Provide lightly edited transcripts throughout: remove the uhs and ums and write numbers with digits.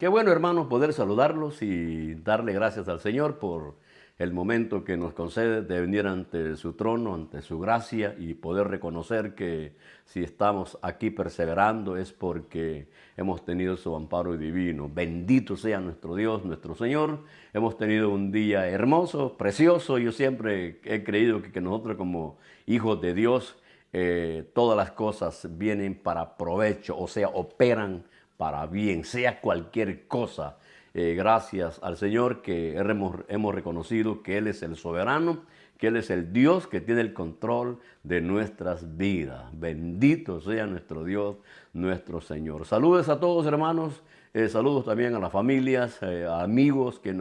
Qué bueno, hermanos, poder saludarlos y darle gracias al Señor por el momento que nos concede de venir ante su trono, ante su gracia y poder reconocer que si estamos aquí perseverando es porque hemos tenido su amparo divino. Bendito sea nuestro Dios, nuestro Señor. Hemos tenido un día hermoso, precioso. Yo siempre he creído que nosotros como hijos de Dios, todas las cosas vienen para provecho, o sea, operan para bien, sea cualquier cosa. Gracias al Señor que hemos reconocido que Él es el soberano, que Él es el Dios que tiene el control de nuestras vidas. Bendito sea nuestro Dios, nuestro Señor. Saludos a todos, hermanos. Saludos también a las familias, a amigos que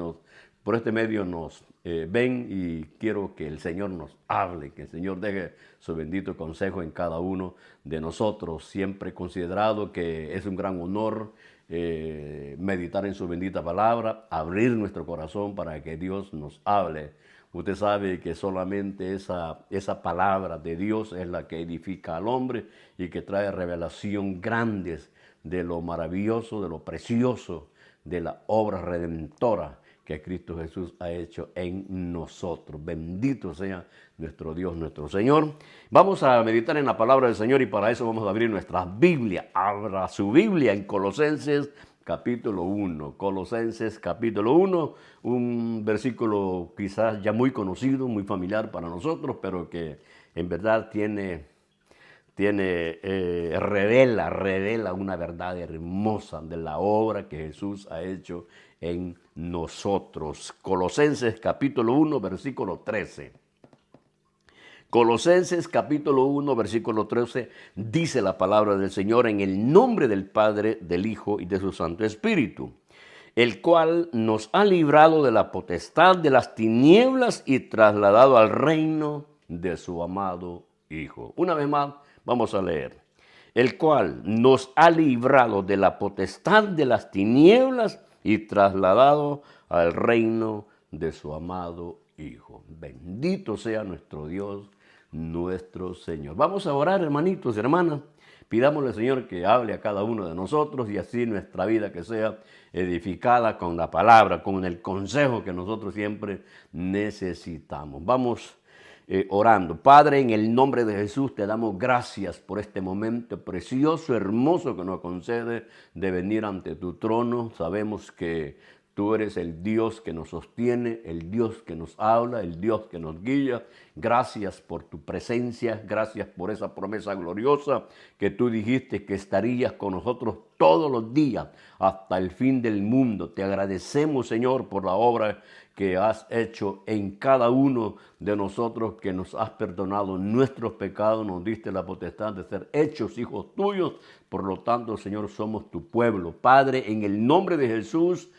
por este medio nos ven, y quiero que el Señor nos hable, que el Señor deje su bendito consejo en cada uno de nosotros. Siempre he considerado que es un gran honor meditar en su bendita palabra, abrir nuestro corazón para que Dios nos hable. Usted sabe que solamente esa palabra de Dios es la que edifica al hombre y que trae revelación grandes de lo maravilloso, de lo precioso, de la obra redentora que Cristo Jesús ha hecho en nosotros. Bendito sea nuestro Dios, nuestro Señor. Vamos a meditar en la palabra del Señor y para eso vamos a abrir nuestra Biblia. Abra su Biblia en Colosenses capítulo 1. Colosenses capítulo 1, un versículo quizás ya muy conocido, muy familiar para nosotros, pero que en verdad revela una verdad hermosa de la obra que Jesús ha hecho en nosotros. Colosenses capítulo 1, versículo 13. Colosenses capítulo 1, versículo 13, dice la palabra del Señor: en el nombre del Padre, del Hijo y de su Santo Espíritu, el cual nos ha librado de la potestad de las tinieblas y trasladado al reino de su amado Hijo. Una vez más, vamos a leer. El cual nos ha librado de la potestad de las tinieblas y trasladado al reino de su amado Hijo. Bendito sea nuestro Dios, nuestro Señor. Vamos a orar, hermanitos y hermanas. Pidámosle al Señor que hable a cada uno de nosotros y así nuestra vida que sea edificada con la palabra, con el consejo que nosotros siempre necesitamos. Vamos orando. Padre, en el nombre de Jesús te damos gracias por este momento precioso, hermoso que nos concede de venir ante tu trono. Sabemos que tú eres el Dios que nos sostiene, el Dios que nos habla, el Dios que nos guía. Gracias por tu presencia, gracias por esa promesa gloriosa que tú dijiste que estarías con nosotros todos los días hasta el fin del mundo. Te agradecemos, Señor, por la obra que has hecho en cada uno de nosotros, que nos has perdonado nuestros pecados, nos diste la potestad de ser hechos hijos tuyos. Por lo tanto, Señor, somos tu pueblo. Padre, en el nombre de Jesús,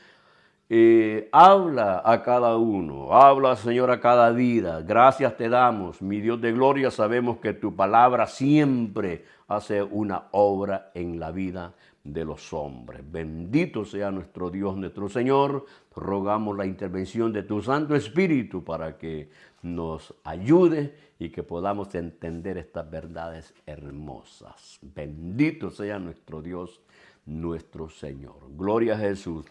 habla a cada uno, habla, Señor, a cada vida. Gracias te damos, mi Dios de gloria. Sabemos que tu palabra siempre hace una obra en la vida de los hombres. Bendito sea nuestro Dios, nuestro Señor. Rogamos la intervención de tu Santo Espíritu para que nos ayude y que podamos entender estas verdades hermosas. Bendito sea nuestro Dios, nuestro Señor. Gloria a Jesús.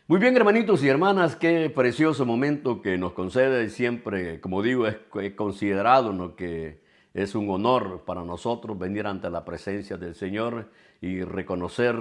Muy bien, hermanitos y hermanas, qué precioso momento que nos concede. Siempre, como digo, es considerado, ¿no?, que es un honor para nosotros venir ante la presencia del Señor y reconocer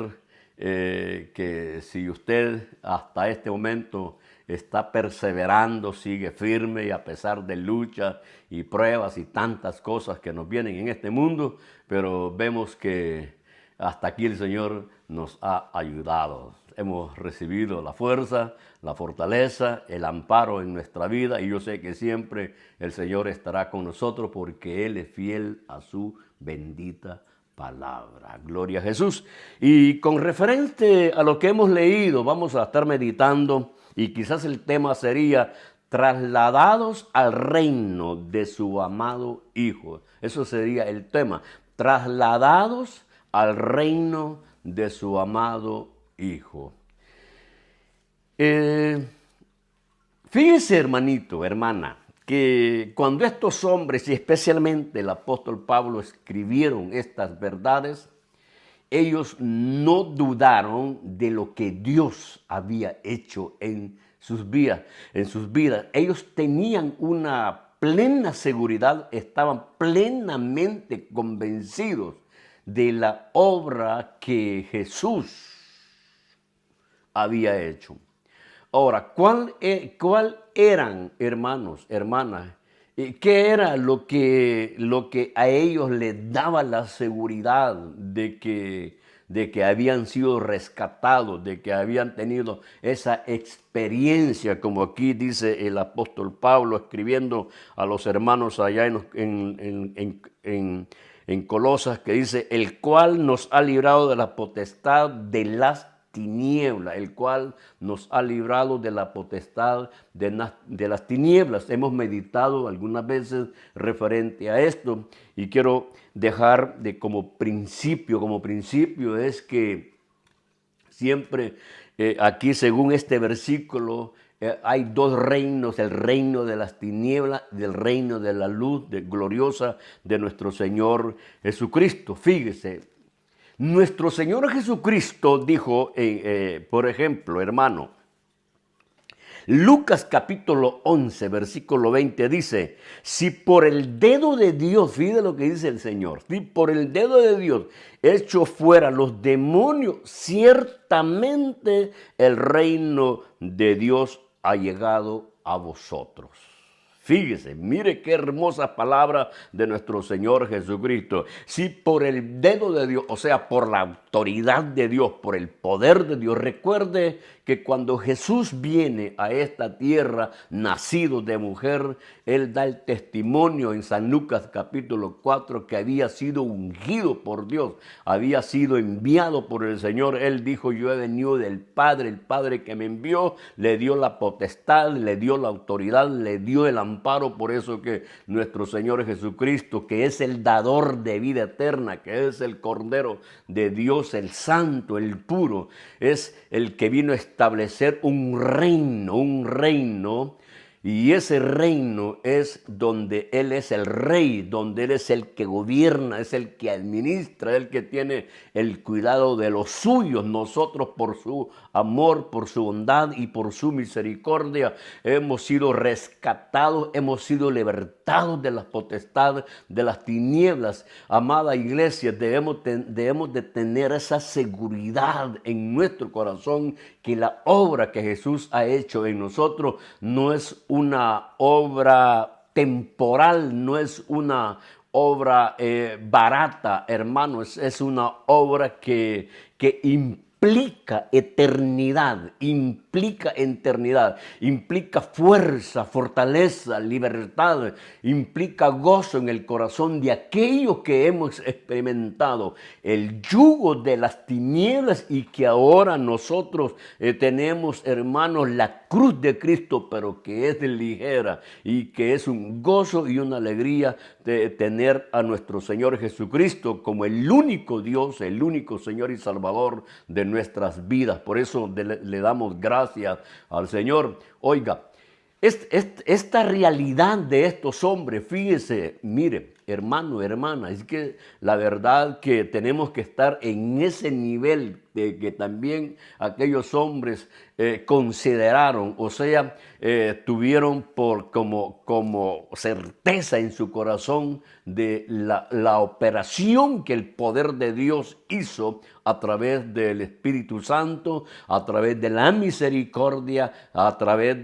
que si usted hasta este momento está perseverando, sigue firme, y a pesar de luchas y pruebas y tantas cosas que nos vienen en este mundo, pero vemos que hasta aquí el Señor nos ha ayudado. Hemos recibido la fuerza, la fortaleza, el amparo en nuestra vida, y yo sé que siempre el Señor estará con nosotros porque Él es fiel a su bendita palabra. Gloria a Jesús. Y con referente a lo que hemos leído, vamos a estar meditando, y quizás el tema sería trasladados al reino de su amado Hijo. Eso sería el tema, trasladados al reino de su amado Hijo. Fíjese, hermanito, hermana, que cuando estos hombres, y especialmente el apóstol Pablo, escribieron estas verdades, ellos no dudaron de lo que Dios había hecho en sus vidas, Ellos tenían una plena seguridad, estaban plenamente convencidos de la obra que Jesús había hecho. Ahora, ¿cuál eran, hermanos, hermanas? ¿Qué era lo que a ellos les daba la seguridad de que habían sido rescatados, de que habían tenido esa experiencia, como aquí dice el apóstol Pablo escribiendo a los hermanos allá en Colosas, que dice, el cual nos ha librado de la potestad de las tinieblas, el cual nos ha librado de la potestad de las tinieblas. Hemos meditado algunas veces referente a esto y quiero dejar como principio es que siempre aquí según este versículo hay dos reinos, el reino de las tinieblas y el reino de la luz gloriosa de nuestro Señor Jesucristo. Fíjese, nuestro Señor Jesucristo dijo, por ejemplo, hermano, Lucas capítulo 11, versículo 20 dice, si por el dedo de Dios, fíjate lo que dice el Señor, si por el dedo de Dios echo fuera los demonios, ciertamente el reino de Dios ha llegado a vosotros. Fíjese, mire qué hermosa palabra de nuestro Señor Jesucristo. Si por el dedo de Dios, o sea, por la autoridad de Dios, por el poder de Dios, recuerde que cuando Jesús viene a esta tierra, nacido de mujer, Él da el testimonio en San Lucas capítulo 4 que había sido ungido por Dios, había sido enviado por el Señor. Él dijo, yo he venido del Padre, el Padre que me envió, le dio la potestad, le dio la autoridad, le dio el amparo. Por eso que nuestro Señor Jesucristo, que es el dador de vida eterna, que es el Cordero de Dios, el Santo, el puro, es el que vino a establecer un reino, y ese reino es donde Él es el rey, donde Él es el que gobierna, es el que administra, el que tiene el cuidado de los suyos. Nosotros por su amor, por su bondad y por su misericordia hemos sido rescatados, hemos sido libertados de la potestad de las tinieblas. Amada iglesia, debemos de tener esa seguridad en nuestro corazón que la obra que Jesús ha hecho en nosotros no es una obra temporal, no es una obra barata, hermanos, es una obra que implica eternidad, implica fuerza, fortaleza, libertad, implica gozo en el corazón de aquellos que hemos experimentado el yugo de las tinieblas y que ahora nosotros tenemos, hermanos, la cruz de Cristo, pero que es ligera y que es un gozo y una alegría de tener a nuestro Señor Jesucristo como el único Dios, el único Señor y Salvador de nuestras vidas. Por eso le damos gracias al Señor. Oiga, esta realidad de estos hombres, fíjese, mire, hermano, hermana, es que la verdad que tenemos que estar en ese nivel de que también aquellos hombres consideraron, o sea, tuvieron como certeza en su corazón de la operación que el poder de Dios hizo a través del Espíritu Santo, a través de la misericordia, a través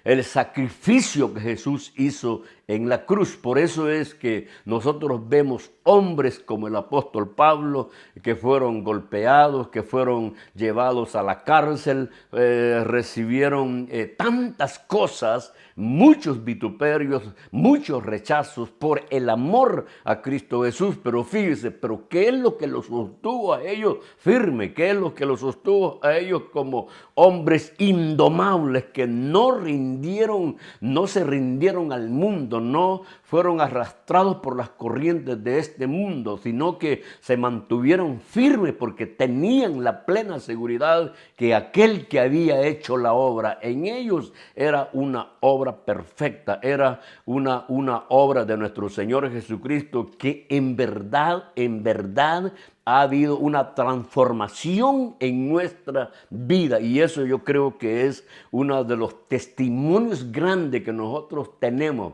el sacrificio que Jesús hizo en la cruz. Por eso es que nosotros vemos hombres como el apóstol Pablo, que fueron golpeados, que fueron llevados a la cárcel, recibieron tantas cosas, muchos vituperios, muchos rechazos por el amor a Cristo Jesús. Pero fíjese, pero ¿qué es lo que los sostuvo a ellos firme? ¿Qué es lo que los sostuvo a ellos como hombres indomables que no se rindieron al mundo, no fueron arrastrados por las corrientes de este mundo, sino que se mantuvieron firmes porque tenían la plena seguridad que aquel que había hecho la obra en ellos era una obra perfecta, era una obra de nuestro Señor Jesucristo que en verdad ha habido una transformación en nuestra vida y eso yo creo que es uno de los testimonios grandes que nosotros tenemos.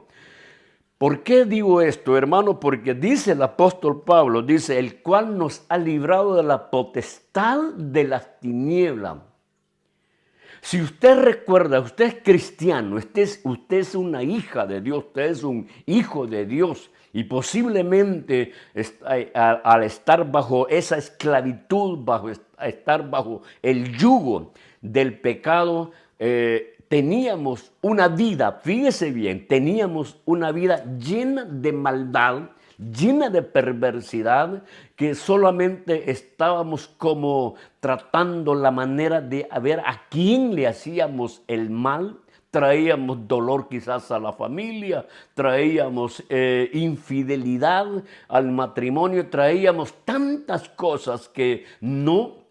¿Por qué digo esto, hermano? Porque dice el apóstol Pablo, dice, el cual nos ha librado de la potestad de las tinieblas. Si usted recuerda, usted es cristiano, usted es una hija de Dios, usted es un hijo de Dios y posiblemente al estar bajo esa esclavitud, estar bajo el yugo del pecado, teníamos una vida, fíjese bien, teníamos una vida llena de maldad, llena de perversidad, que solamente estábamos como tratando la manera de ver a quién le hacíamos el mal. Traíamos dolor quizás a la familia, traíamos infidelidad al matrimonio, traíamos tantas cosas que no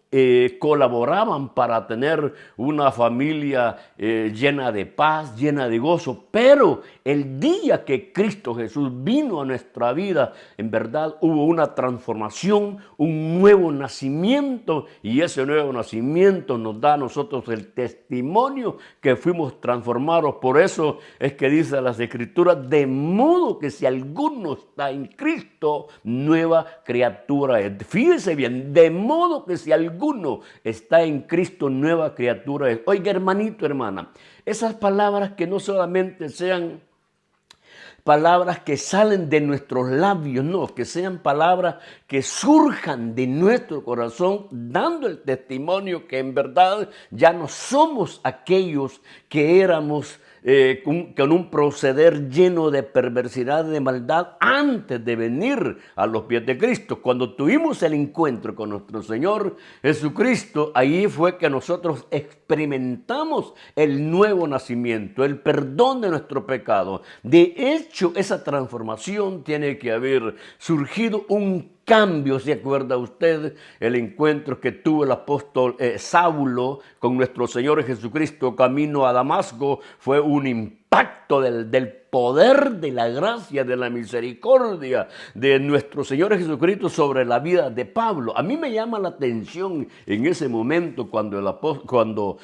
colaboraban para tener una familia llena de paz, llena de gozo. Pero el día que Cristo Jesús vino a nuestra vida, en verdad hubo una transformación, un nuevo nacimiento, y ese nuevo nacimiento nos da a nosotros el testimonio que fuimos transformados. Por eso es que dice las Escrituras, de modo que si alguno está en Cristo, nueva criatura es. Fíjese bien, de modo que si alguno está en Cristo, nueva criatura es. Oiga, hermanito, hermana, esas palabras que no solamente sean palabras que salen de nuestros labios, no, que sean palabras que surjan de nuestro corazón, dando el testimonio que en verdad ya no somos aquellos que éramos con un proceder lleno de perversidad y de maldad antes de venir a los pies de Cristo. Cuando tuvimos el encuentro con nuestro Señor Jesucristo, ahí fue que nosotros experimentamos el nuevo nacimiento, el perdón de nuestro pecado. De hecho, esa transformación tiene que haber surgido un cambio. ¿Se acuerda usted el encuentro que tuvo el apóstol Saulo con nuestro Señor Jesucristo camino a Damasco? Fue un impacto del poder de la gracia, de la misericordia de nuestro Señor Jesucristo sobre la vida de Pablo. A mí me llama la atención en ese momento cuando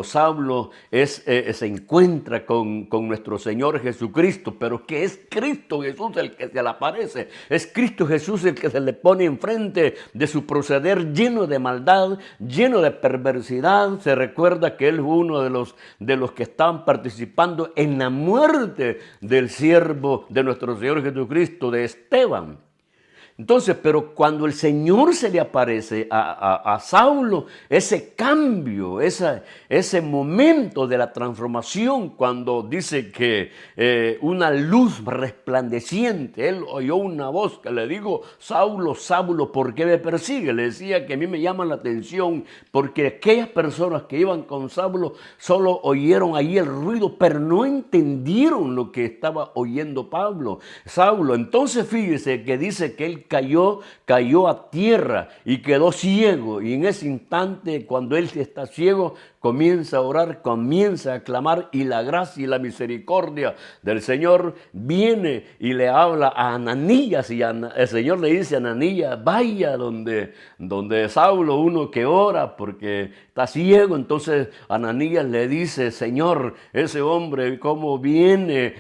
Saulo se encuentra con nuestro Señor Jesucristo, pero que es Cristo Jesús el que se le aparece, es Cristo Jesús el que se le pone enfrente de su proceder lleno de maldad, lleno de perversidad. Se recuerda que él fue uno de los que estaban participando en la muerte del siervo de nuestro Señor Jesucristo, de Esteban. Entonces, pero cuando el Señor se le aparece a Saulo, ese cambio, ese momento de la transformación, cuando dice que una luz resplandeciente, él oyó una voz que le dijo, Saulo, Saulo, ¿por qué me persigue? Le decía que a mí me llama la atención porque aquellas personas que iban con Saulo solo oyeron ahí el ruido, pero no entendieron lo que estaba oyendo Saulo. Entonces fíjese que dice que él cayó a tierra y quedó ciego. Y en ese instante, cuando él está ciego, comienza a orar, comienza a clamar, y la gracia y la misericordia del Señor viene y le habla a Ananías, y el Señor le dice a Ananías, vaya donde Saulo, uno que ora porque está ciego. Entonces Ananías le dice, Señor, ese hombre cómo viene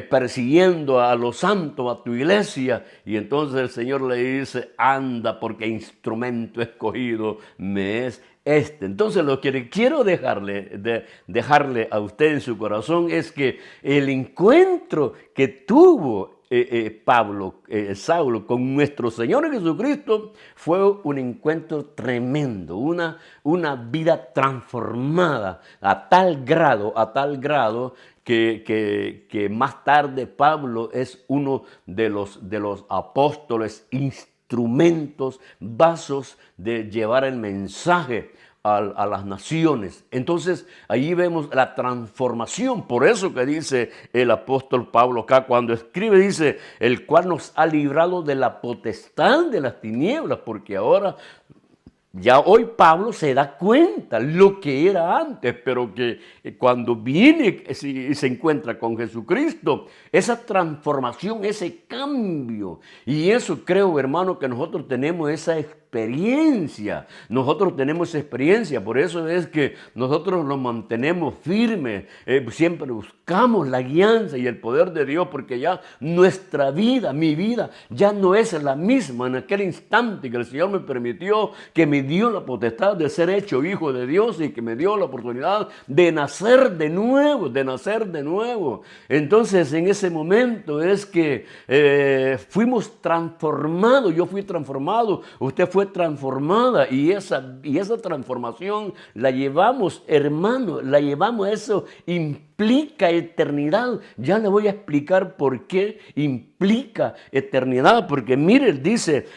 persiguiendo a los santos, a tu iglesia. Y entonces el Señor le dice, anda, porque instrumento escogido me es este. Entonces lo que quiero dejarle a usted en su corazón es que el encuentro que tuvo Saulo con nuestro Señor Jesucristo fue un encuentro tremendo, una vida transformada a tal grado que más tarde Pablo es uno de los apóstoles, instrumentos, vasos de llevar el mensaje a las naciones. Entonces, allí vemos la transformación. Por eso que dice el apóstol Pablo acá, cuando escribe, dice, el cual nos ha librado de la potestad de las tinieblas, porque ahora Ya hoy Pablo se da cuenta lo que era antes, pero que cuando viene y se encuentra con Jesucristo, esa transformación, ese cambio, y eso creo, hermano, que nosotros tenemos esa experiencia. Nosotros tenemos esa experiencia, por eso es que nosotros nos mantenemos firmes, siempre buscamos la guianza y el poder de Dios, porque ya nuestra vida, mi vida, ya no es la misma en aquel instante que el Señor me permitió, que me dio la potestad de ser hecho hijo de Dios y que me dio la oportunidad de nacer de nuevo, de nacer de nuevo. Entonces en ese momento es que fuimos transformados, yo fui transformado, usted fue transformada y esa transformación la llevamos, hermano, la llevamos, eso implica eternidad. Ya le voy a explicar por qué implica eternidad, porque mire, dice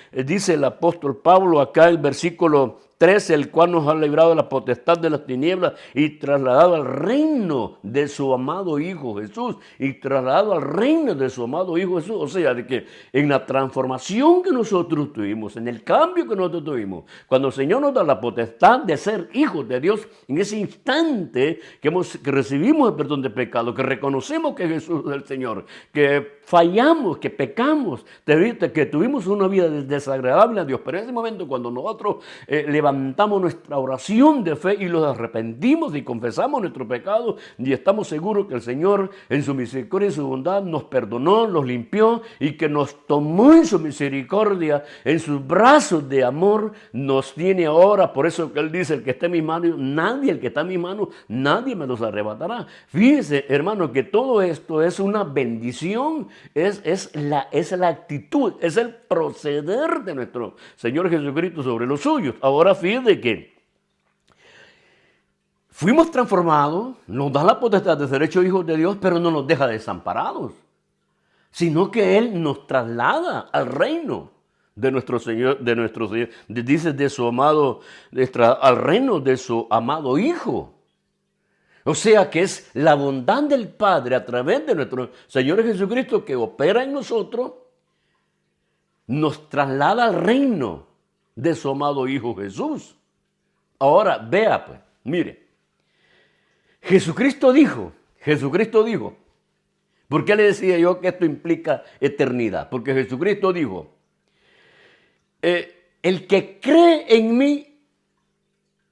el apóstol Pablo acá el versículo 13, el cual nos ha librado de la potestad de las tinieblas y trasladado al reino de su amado Hijo Jesús, y trasladado al reino de su amado Hijo Jesús. O sea, de que en la transformación que nosotros tuvimos, en el cambio que nosotros tuvimos, cuando el Señor nos da la potestad de ser hijos de Dios, en ese instante que recibimos el perdón de pecado, que reconocemos que Jesús es el Señor, que fallamos, que pecamos, que tuvimos una vida desagradable a Dios, pero en ese momento cuando nosotros levantamos nuestra oración de fe y los arrepentimos y confesamos nuestro pecado y estamos seguros que el Señor en su misericordia y su bondad nos perdonó, nos limpió y que nos tomó en su misericordia, en sus brazos de amor, nos tiene ahora. Por eso que Él dice, el que está en mis manos, el que está en mis manos, nadie me los arrebatará. Fíjense, hermano, que todo esto es una bendición, es la actitud, es el proceder de nuestro Señor Jesucristo sobre los suyos. Ahora fíjense que fuimos transformados, nos da la potestad de ser hechos hijos de Dios, pero no nos deja desamparados, sino que Él nos traslada al reino de nuestro Señor, dice de su amado, al reino de su amado Hijo. O sea que es la bondad del Padre a través de nuestro Señor Jesucristo que opera en nosotros, nos traslada al reino de su amado Hijo Jesús. Ahora, vea pues, mire, Jesucristo dijo, ¿por qué le decía yo que esto implica eternidad? Porque Jesucristo dijo, el que cree en mí,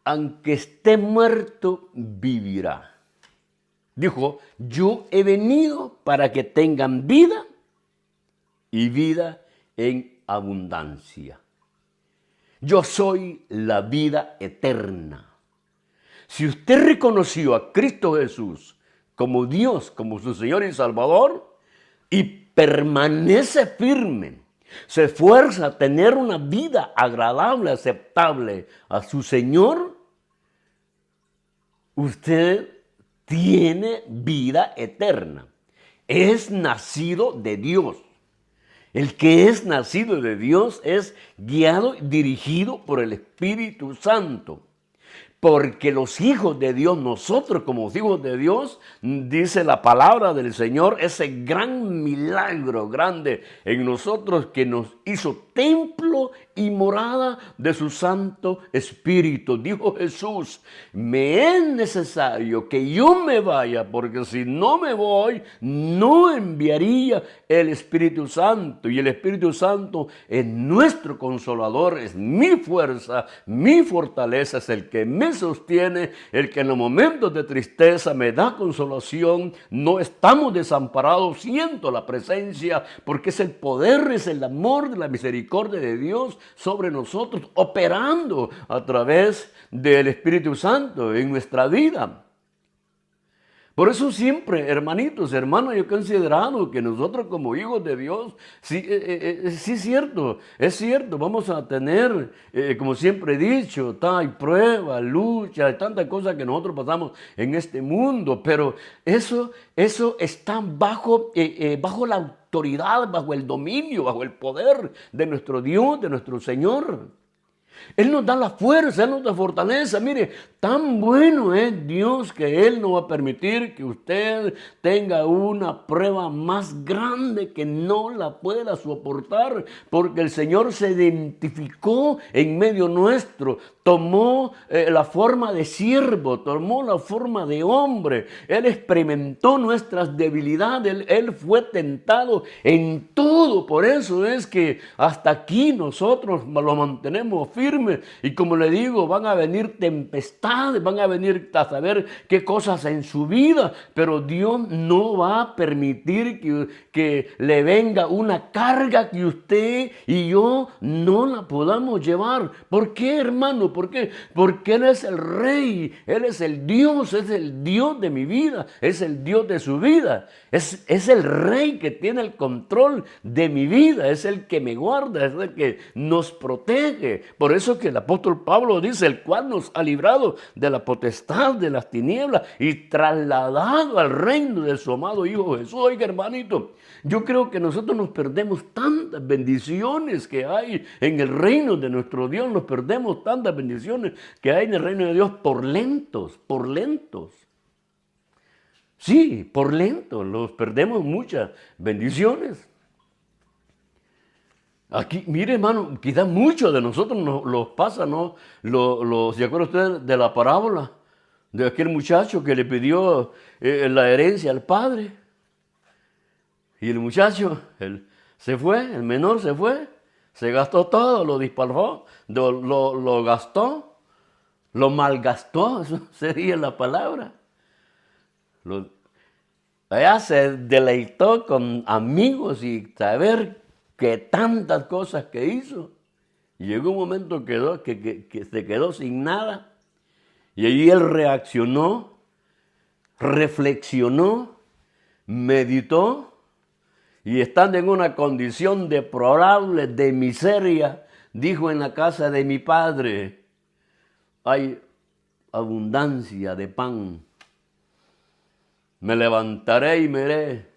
aunque esté muerto, vivirá. Dijo, yo he venido para que tengan vida y vida en abundancia. Yo soy la vida eterna. Si usted reconoció a Cristo Jesús como Dios, como su Señor y Salvador, y permanece firme, se esfuerza a tener una vida agradable, aceptable a su Señor, usted tiene vida eterna. Es nacido de Dios. El que es nacido de Dios es guiado y dirigido por el Espíritu Santo. Porque los hijos de Dios, nosotros como hijos de Dios, dice la palabra del Señor, ese gran milagro grande en nosotros que nos hizo templo y morada de su Santo Espíritu. Dijo Jesús, me es necesario que yo me vaya, porque si no me voy, no enviaría el Espíritu Santo. Y el Espíritu Santo es nuestro consolador, es mi fuerza, mi fortaleza, es el que me sostiene, el que en los momentos de tristeza me da consolación. No estamos desamparados, siento la presencia, porque es el poder, es el amor de la misericordia de Dios sobre nosotros, operando a través del Espíritu Santo en nuestra vida. Por eso siempre, hermanitos, hermanos, yo he considerado que nosotros como hijos de Dios, sí es cierto, vamos a tener, como siempre he dicho, hay pruebas, luchas, hay tantas cosas que nosotros pasamos en este mundo, pero eso está bajo la autoridad, bajo el dominio, bajo el poder de nuestro Dios, de nuestro Señor. Él nos da la fuerza, Él nos da fortaleza. Mire, tan bueno es Dios que Él no va a permitir que usted tenga una prueba más grande que no la pueda soportar, porque el Señor se identificó en medio nuestro, tomó la forma de siervo, tomó la forma de hombre. Él experimentó nuestras debilidades, Él fue tentado en todo. Por eso es que hasta aquí nosotros lo mantenemos firme. Y como le digo, van a venir tempestades, van a venir a saber qué cosas en su vida, pero Dios no va a permitir que le venga una carga que usted y yo no la podamos llevar. ¿Por qué, hermano? ¿Por qué? Porque Él es el Rey, Él es el Dios de mi vida, es el Dios de su vida. Es el Rey que tiene el control de mi vida, es el que me guarda, es el que nos protege. Por eso que el apóstol Pablo dice, el cual nos ha librado de la potestad de las tinieblas y trasladado al reino de su amado Hijo Jesús. Oiga, hermanito, yo creo que nosotros nos perdemos tantas bendiciones que hay en el reino de nuestro Dios, nos perdemos tantas bendiciones que hay en el reino de Dios por lentos, por lentos. Sí, por lento, los perdemos muchas bendiciones. Aquí, mire, hermano, quizás muchos de nosotros nos los pasa, ¿no? ¿Se acuerda usted de la parábola de aquel muchacho que le pidió la herencia al padre? Y el muchacho, se fue, el menor se fue, se gastó todo, lo disparó, lo gastó, lo malgastó, eso sería la palabra. Allá se deleitó con amigos y saber que tantas cosas que hizo. Y llegó un momento que se quedó sin nada. Y allí él reaccionó, reflexionó, meditó y estando en una condición deplorable, de miseria, dijo: en la casa de mi padre hay abundancia de pan. Me levantaré y me iré,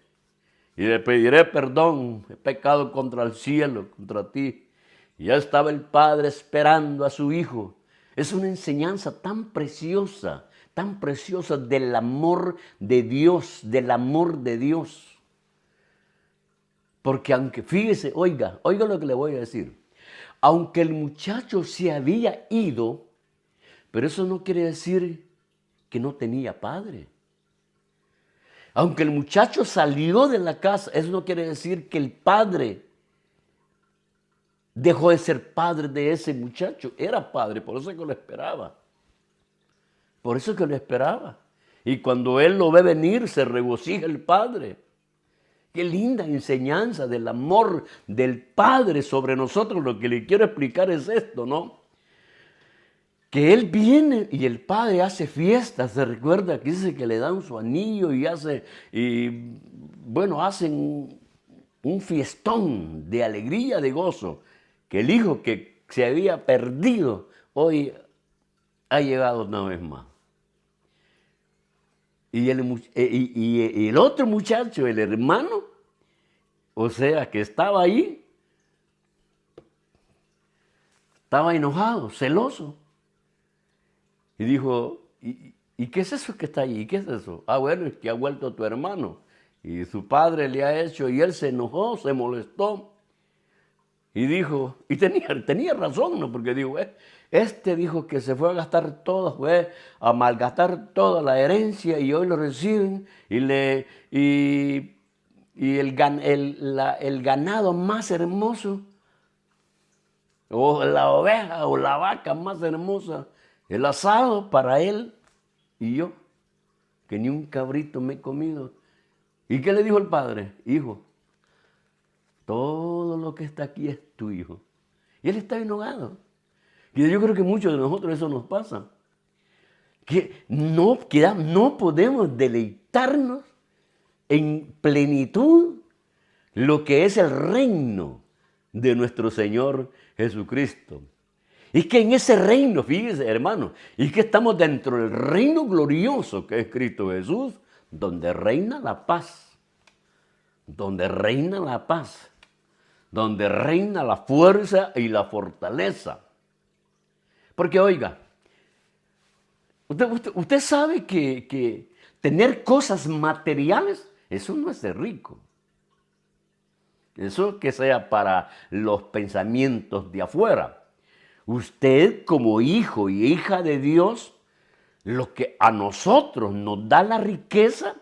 y le pediré perdón, he pecado contra el cielo, contra ti. Y ya estaba el padre esperando a su hijo. Es una enseñanza tan preciosa del amor de Dios, del amor de Dios. Porque aunque, fíjese, oiga lo que le voy a decir. Aunque el muchacho se había ido, pero eso no quiere decir que no tenía padre. Aunque el muchacho salió de la casa, eso no quiere decir que el padre dejó de ser padre de ese muchacho. Era padre, por eso es que lo esperaba. Por eso es que lo esperaba. Y cuando él lo ve venir, se regocija el padre. Qué linda enseñanza del amor del Padre sobre nosotros. Lo que le quiero explicar es esto, ¿no? Que él viene y el padre hace fiestas. Se recuerda que dice que le dan su anillo y hacen un fiestón de alegría, de gozo. Que el hijo que se había perdido hoy ha llegado una vez más. Y el otro muchacho, el hermano, o sea, que estaba ahí, estaba enojado, celoso. Y dijo: ¿y qué es eso que está allí? ¿Qué es eso? Ah, bueno, es que ha vuelto tu hermano. Y su padre le ha hecho, y él se enojó, se molestó. Y dijo, y tenía razón, ¿no? Porque dijo, este dijo que se fue a gastar todo, fue a malgastar toda la herencia y hoy lo reciben y el ganado más hermoso, o la oveja o la vaca más hermosa, el asado para él y yo, que ni un cabrito me he comido. ¿Y qué le dijo el padre? Hijo, todo lo que está aquí es tu hijo. Y él está enojado. Y yo creo que muchos de nosotros eso nos pasa. Que no podemos deleitarnos en plenitud lo que es el reino de nuestro Señor Jesucristo. Y que en ese reino, fíjese, hermano, y que estamos dentro del reino glorioso que es Cristo Jesús, donde reina la paz, donde reina la paz, donde reina la fuerza y la fortaleza. Porque oiga, usted sabe que tener cosas materiales, eso no es ser rico. Eso que sea para los pensamientos de afuera. Usted como hijo y hija de Dios, lo que a nosotros nos da la riqueza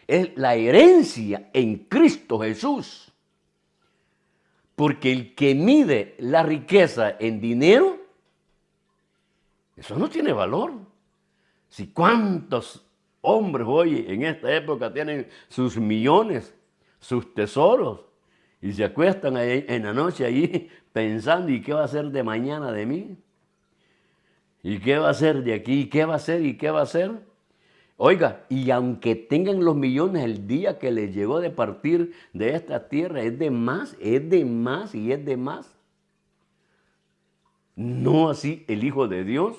es la herencia en Cristo Jesús. Porque el que mide la riqueza en dinero, eso no tiene valor. Si cuántos hombres hoy en esta época tienen sus millones, sus tesoros, y se acuestan ahí en la noche allí pensando, ¿y qué va a ser de mañana de mí? ¿Y qué va a ser de aquí? ¿Y qué va a ser? ¿Y qué va a ser? Oiga, y aunque tengan los millones, el día que les llegó de partir de esta tierra es de más y es de más. No así el Hijo de Dios.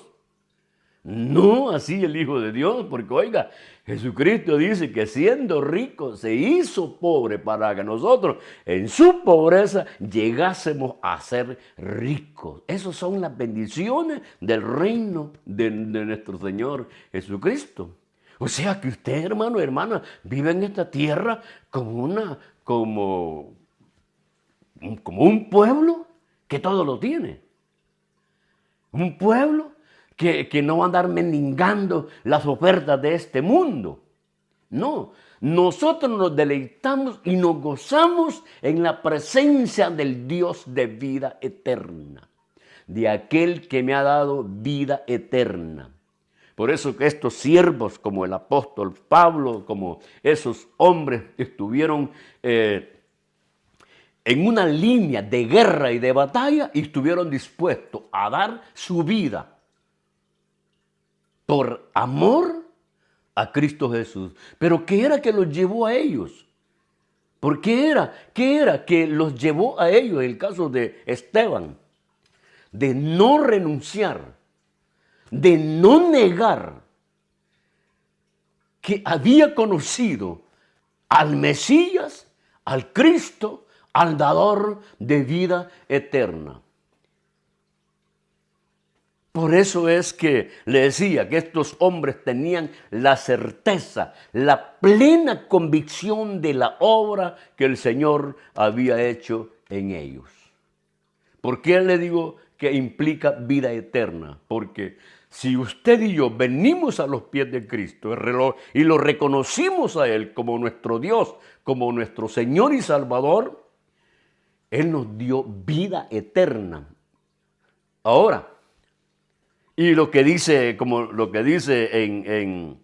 No así el Hijo de Dios, porque oiga, Jesucristo dice que siendo rico se hizo pobre para que nosotros en su pobreza llegásemos a ser ricos. Esas son las bendiciones del reino de nuestro Señor Jesucristo. O sea que usted, hermano, hermana, vive en esta tierra como un pueblo que todo lo tiene. Un pueblo que no va a andar mendigando las ofertas de este mundo. No, nosotros nos deleitamos y nos gozamos en la presencia del Dios de vida eterna, de aquel que me ha dado vida eterna. Por eso que estos siervos como el apóstol Pablo, como esos hombres estuvieron en una línea de guerra y de batalla y estuvieron dispuestos a dar su vida por amor a Cristo Jesús. Pero ¿qué era que los llevó a ellos? ¿Por qué era? ¿Qué era que los llevó a ellos en el caso de Esteban? De no renunciar, de no negar que había conocido al Mesías, al Cristo, al dador de vida eterna. Por eso es que le decía que estos hombres tenían la certeza, la plena convicción de la obra que el Señor había hecho en ellos. ¿Por qué le digo que implica vida eterna? Porque si usted y yo venimos a los pies de Cristo y lo reconocimos a Él como nuestro Dios, como nuestro Señor y Salvador, Él nos dio vida eterna. Ahora, y lo que dice, como lo que dice en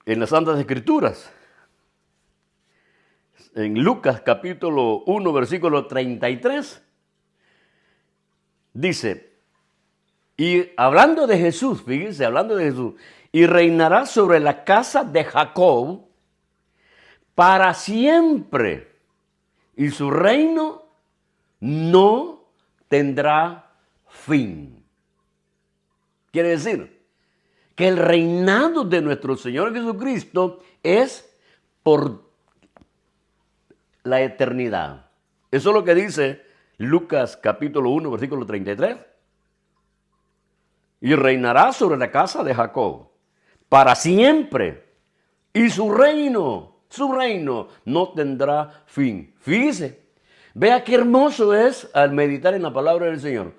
las Santas Escrituras, en Lucas capítulo 1, versículo 33, dice, y hablando de Jesús, fíjense, hablando de Jesús, y reinará sobre la casa de Jacob para siempre, y su reino no tendrá fin. Quiere decir que el reinado de nuestro Señor Jesucristo es por la eternidad. Eso es lo que dice Lucas capítulo 1, versículo 33. Y reinará sobre la casa de Jacob para siempre. Y su reino no tendrá fin. Fíjese, vea qué hermoso es al meditar en la palabra del Señor.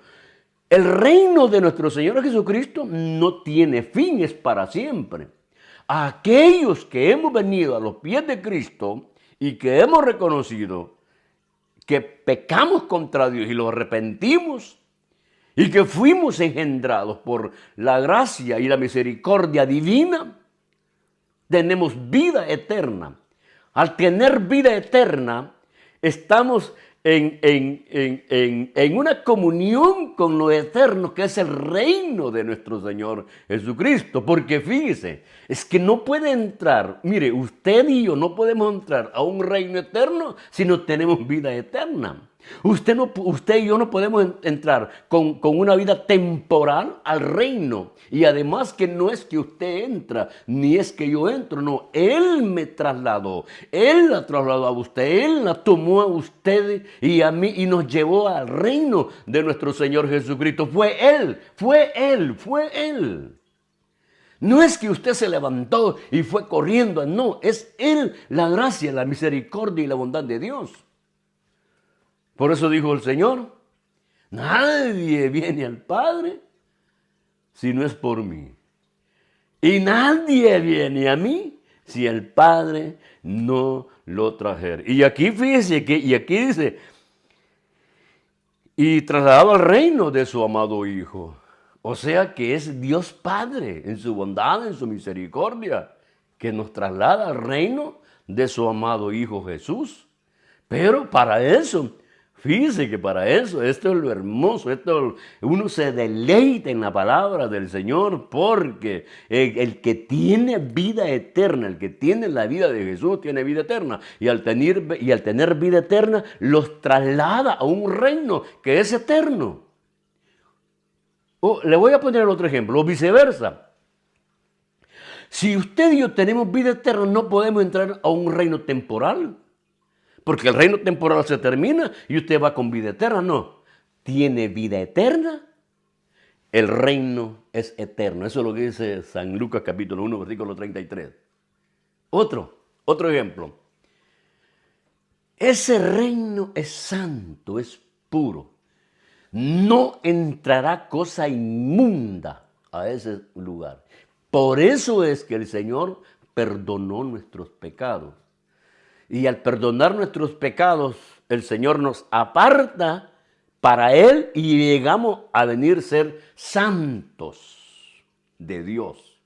El reino de nuestro Señor Jesucristo no tiene fin, es para siempre. A aquellos que hemos venido a los pies de Cristo y que hemos reconocido que pecamos contra Dios y lo arrepentimos y que fuimos engendrados por la gracia y la misericordia divina, tenemos vida eterna. Al tener vida eterna, estamos en una comunión con lo eterno, que es el reino de nuestro Señor Jesucristo. Porque fíjese, es que no puede entrar, mire, usted y yo no podemos entrar a un reino eterno si no tenemos vida eterna. Usted y yo no podemos entrar con una vida temporal al reino. Y además que no es que usted entra, ni es que yo entro, no. Él me trasladó. Él la trasladó a usted. Él la tomó a usted y a mí y nos llevó al reino de nuestro Señor Jesucristo. Fue Él, fue Él, fue Él. No es que usted se levantó y fue corriendo, no. Es Él, la gracia, la misericordia y la bondad de Dios. Por eso dijo el Señor, nadie viene al Padre si no es por mí. Y nadie viene a mí si el Padre no lo trajera. Y aquí fíjese y aquí dice, y trasladado al reino de su amado Hijo. O sea que es Dios Padre en su bondad, en su misericordia, que nos traslada al reino de su amado Hijo Jesús. Pero para eso, fíjese que para eso, esto es lo hermoso, uno se deleita en la palabra del Señor porque el que tiene vida eterna, el que tiene la vida de Jesús tiene vida eterna y al tener vida eterna los traslada a un reino que es eterno. Le voy a poner otro ejemplo, o viceversa. Si usted y yo tenemos vida eterna, no podemos entrar a un reino temporal. Porque el reino temporal se termina y usted va con vida eterna. No, tiene vida eterna. El reino es eterno. Eso es lo que dice San Lucas capítulo 1, versículo 33. Otro ejemplo. Ese reino es santo, es puro. No entrará cosa inmunda a ese lugar. Por eso es que el Señor perdonó nuestros pecados. Y al perdonar nuestros pecados, el Señor nos aparta para Él y llegamos a venir a ser santos de Dios.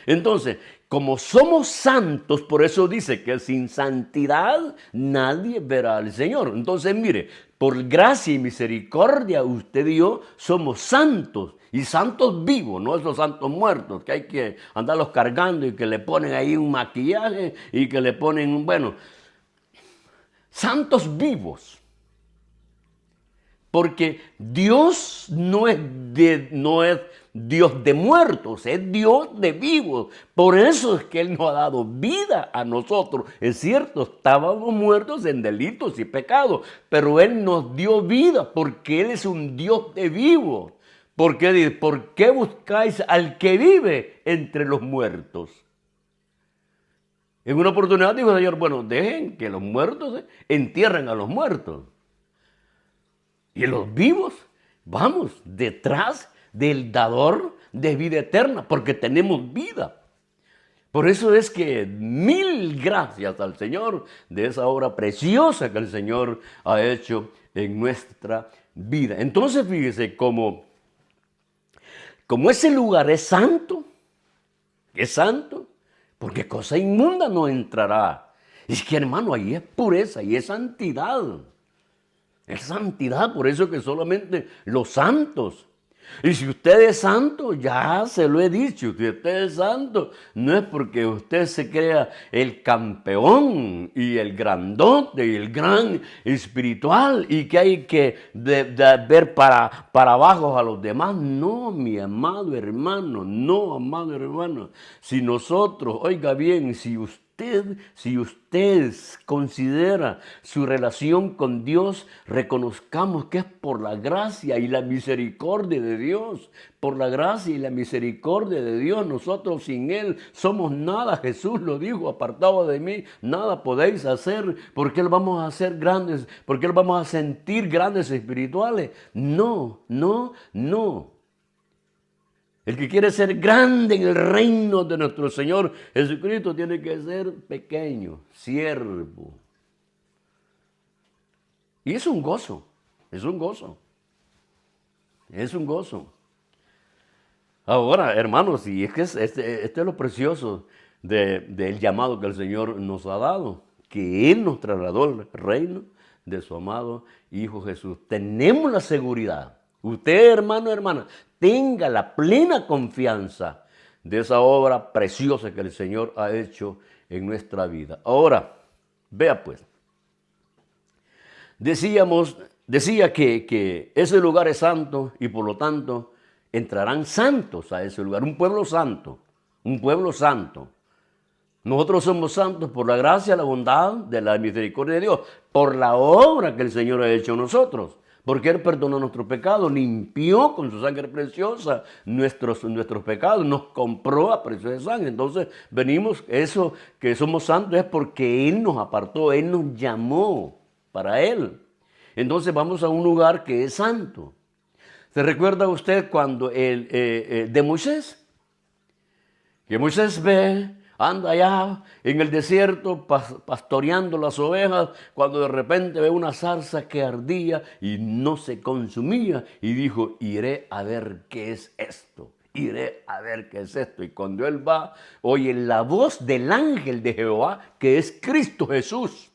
Entonces, como somos santos, por eso dice que sin santidad nadie verá al Señor. Entonces, mire, por gracia y misericordia, usted y yo somos santos. Y santos vivos, no esos santos muertos que hay que andarlos cargando y que le ponen ahí un maquillaje y que le ponen, bueno, santos vivos. Porque Dios no es Dios de muertos, es Dios de vivos. Por eso es que Él nos ha dado vida a nosotros. Es cierto, estábamos muertos en delitos y pecados, pero Él nos dio vida porque Él es un Dios de vivos. ¿Por qué buscáis al que vive entre los muertos? En una oportunidad dijo el Señor, bueno, dejen que los muertos entierren a los muertos. Y los vivos, vamos detrás del dador de vida eterna, porque tenemos vida. Por eso es que mil gracias al Señor de esa obra preciosa que el Señor ha hecho en nuestra vida. Entonces fíjese como ese lugar es santo, porque cosa inmunda no entrará. Y es que hermano, ahí es pureza y es santidad. Es santidad, por eso que solamente los santos. Y si usted es santo, ya se lo he dicho, si usted es santo, no es porque usted se crea el campeón y el grandote y el gran espiritual y que hay que ver para abajo a los demás. No, mi amado hermano, no, amado hermano. Si nosotros, oiga bien, si usted considera su relación con Dios, reconozcamos que es por la gracia y la misericordia de Dios. Por la gracia y la misericordia de Dios, nosotros sin Él somos nada. Jesús lo dijo, apartado de mí, nada podéis hacer. ¿Por qué vamos a hacer grandes? ¿Por qué vamos a sentir grandes espirituales? No, no, no. El que quiere ser grande en el reino de nuestro Señor Jesucristo tiene que ser pequeño, siervo. Y es un gozo, es un gozo, es un gozo. Ahora, hermanos, y es que este es lo precioso del llamado que el Señor nos ha dado, que Él nos trasladó al reino de su amado Hijo Jesús. Tenemos la seguridad. Usted, hermano, hermana, tenga la plena confianza de esa obra preciosa que el Señor ha hecho en nuestra vida. Ahora, vea pues, decíamos decía que ese lugar es santo y por lo tanto entrarán santos a ese lugar, un pueblo santo, un pueblo santo. Nosotros somos santos por la gracia, la bondad, de la misericordia de Dios, por la obra que el Señor ha hecho en nosotros. Porque Él perdonó nuestros pecados, limpió con su sangre preciosa nuestros pecados, nos compró a precio de sangre. Entonces venimos, eso que somos santos es porque Él nos apartó, Él nos llamó para Él. Entonces vamos a un lugar que es santo. ¿Se recuerda usted cuando de Moisés? Que Moisés anda allá en el desierto pastoreando las ovejas, cuando de repente ve una zarza que ardía y no se consumía, y dijo, iré a ver qué es esto, iré a ver qué es esto. Y cuando él va, oye la voz del ángel de Jehová, que es Cristo Jesús.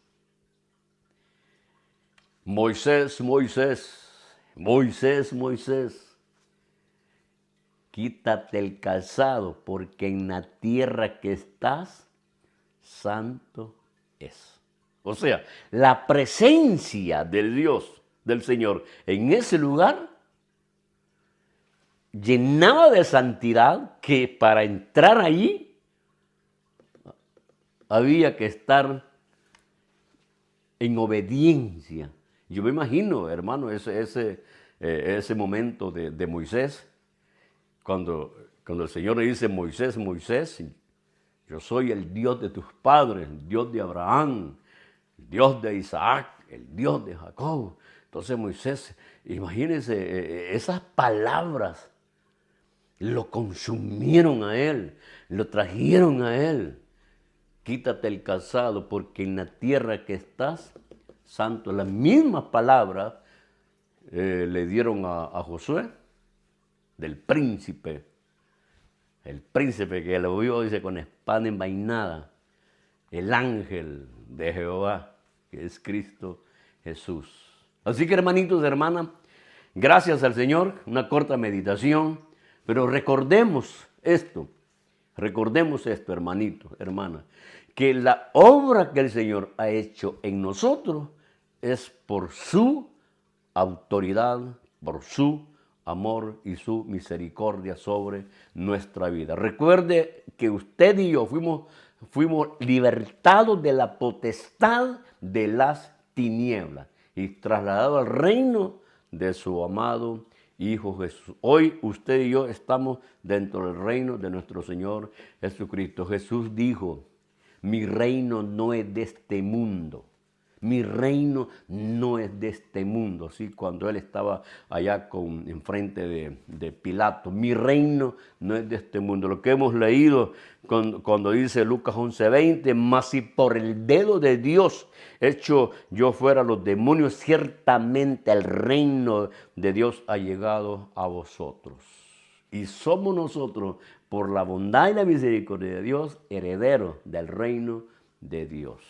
Moisés, Moisés, Moisés, Moisés, quítate el calzado, porque en la tierra que estás, santo es. O sea, la presencia del Dios, del Señor, en ese lugar, llenaba de santidad que para entrar allí había que estar en obediencia. Yo me imagino, hermano, ese momento de Moisés, cuando el Señor le dice, Moisés, Moisés, yo soy el Dios de tus padres, el Dios de Abraham, el Dios de Isaac, el Dios de Jacob. Entonces Moisés, imagínense, esas palabras lo consumieron a él, lo trajeron a él. Quítate el calzado porque en la tierra que estás, santo. Las mismas palabras le dieron a Josué, del príncipe. El príncipe que lo vio, dice, con espada envainada. El ángel de Jehová, que es Cristo Jesús. Así que, hermanitos, hermanas, gracias al Señor, una corta meditación, pero recordemos esto, hermanitos, hermanas, que la obra que el Señor ha hecho en nosotros es por su autoridad, por su amor y su misericordia sobre nuestra vida. Recuerde que usted y yo fuimos libertados de la potestad de las tinieblas y trasladados al reino de su amado Hijo Jesús. Hoy usted y yo estamos dentro del reino de nuestro Señor Jesucristo. Jesús dijo, mi reino no es de este mundo. Mi reino no es de este mundo, ¿sí? Cuando él estaba allá enfrente de Pilato. Mi reino no es de este mundo. Lo que hemos leído cuando dice Lucas 11:20, mas si por el dedo de Dios hecho yo fuera los demonios, ciertamente el reino de Dios ha llegado a vosotros. Y somos nosotros, por la bondad y la misericordia de Dios, herederos del reino de Dios.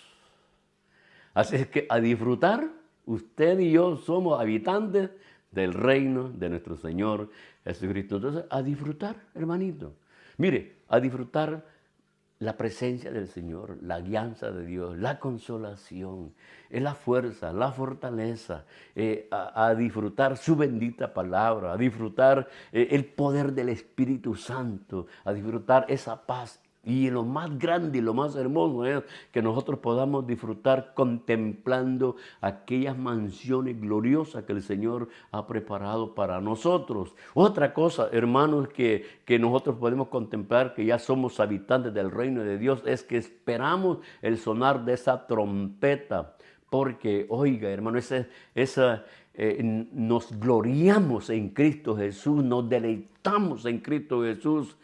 Así es que a disfrutar, usted y yo somos habitantes del reino de nuestro Señor Jesucristo. Entonces, a disfrutar, hermanito. Mire, a disfrutar la presencia del Señor, la guianza de Dios, la consolación, la fuerza, la fortaleza, a disfrutar su bendita palabra, a disfrutar el poder del Espíritu Santo, a disfrutar esa paz. Y lo más grande y lo más hermoso es que nosotros podamos disfrutar contemplando aquellas mansiones gloriosas que el Señor ha preparado para nosotros. Otra cosa, hermanos, que nosotros podemos contemplar, que ya somos habitantes del reino de Dios, es que esperamos el sonar de esa trompeta. Porque, oiga, hermano, nos gloriamos en Cristo Jesús, nos deleitamos en Cristo Jesús,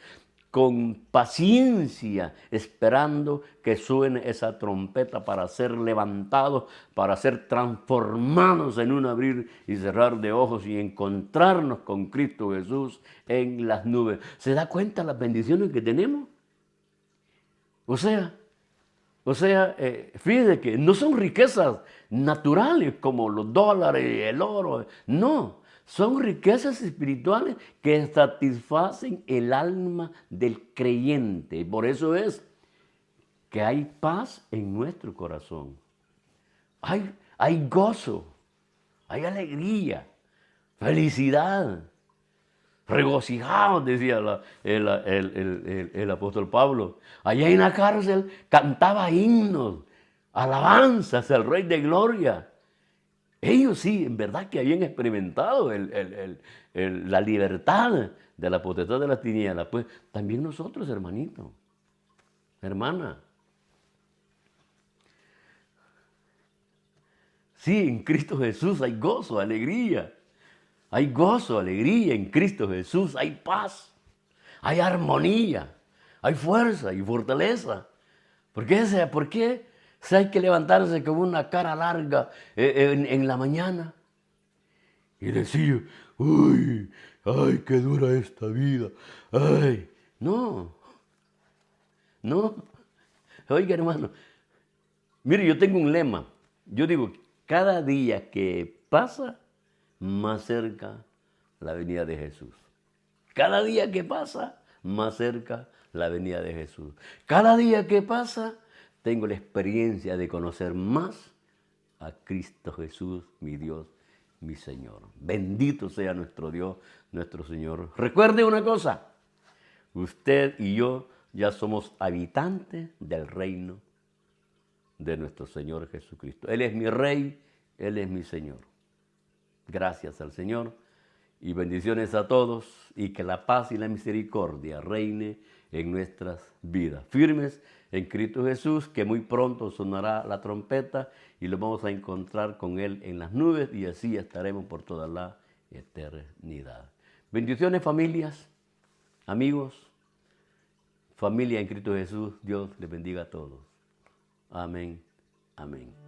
con paciencia, esperando que suene esa trompeta para ser levantados, para ser transformados en un abrir y cerrar de ojos y encontrarnos con Cristo Jesús en las nubes. ¿Se da cuenta las bendiciones que tenemos? O sea, fíjate que no son riquezas naturales como los dólares y el oro, no. Son riquezas espirituales que satisfacen el alma del creyente. Y por eso es que hay paz en nuestro corazón. Hay gozo, hay alegría, felicidad, regocijados, decía el apóstol Pablo. Allá en la cárcel cantaba himnos, alabanzas al Rey de Gloria. Ellos sí, en verdad que habían experimentado la libertad de la potestad de las tinieblas. Pues también nosotros, hermanito, hermana. Sí, en Cristo Jesús hay gozo, alegría. Hay gozo, alegría en Cristo Jesús. Hay paz, hay armonía, hay fuerza y fortaleza. ¿Por qué? ¿Por qué se hay que levantarse con una cara larga en la mañana y decir, uy, ay, qué dura esta vida, ay? No, no. Oiga, hermano, mire, yo tengo un lema. Yo digo, cada día que pasa, más cerca la venida de Jesús. Cada día que pasa, más cerca la venida de Jesús. Cada día que pasa, tengo la experiencia de conocer más a Cristo Jesús, mi Dios, mi Señor. Bendito sea nuestro Dios, nuestro Señor. Recuerde una cosa, usted y yo ya somos habitantes del reino de nuestro Señor Jesucristo. Él es mi Rey, Él es mi Señor. Gracias al Señor y bendiciones a todos y que la paz y la misericordia reine en nuestras vidas. Firmes en Cristo Jesús, que muy pronto sonará la trompeta y lo vamos a encontrar con Él en las nubes y así estaremos por toda la eternidad. Bendiciones, familias, amigos, familia en Cristo Jesús. Dios les bendiga a todos. Amén. Amén.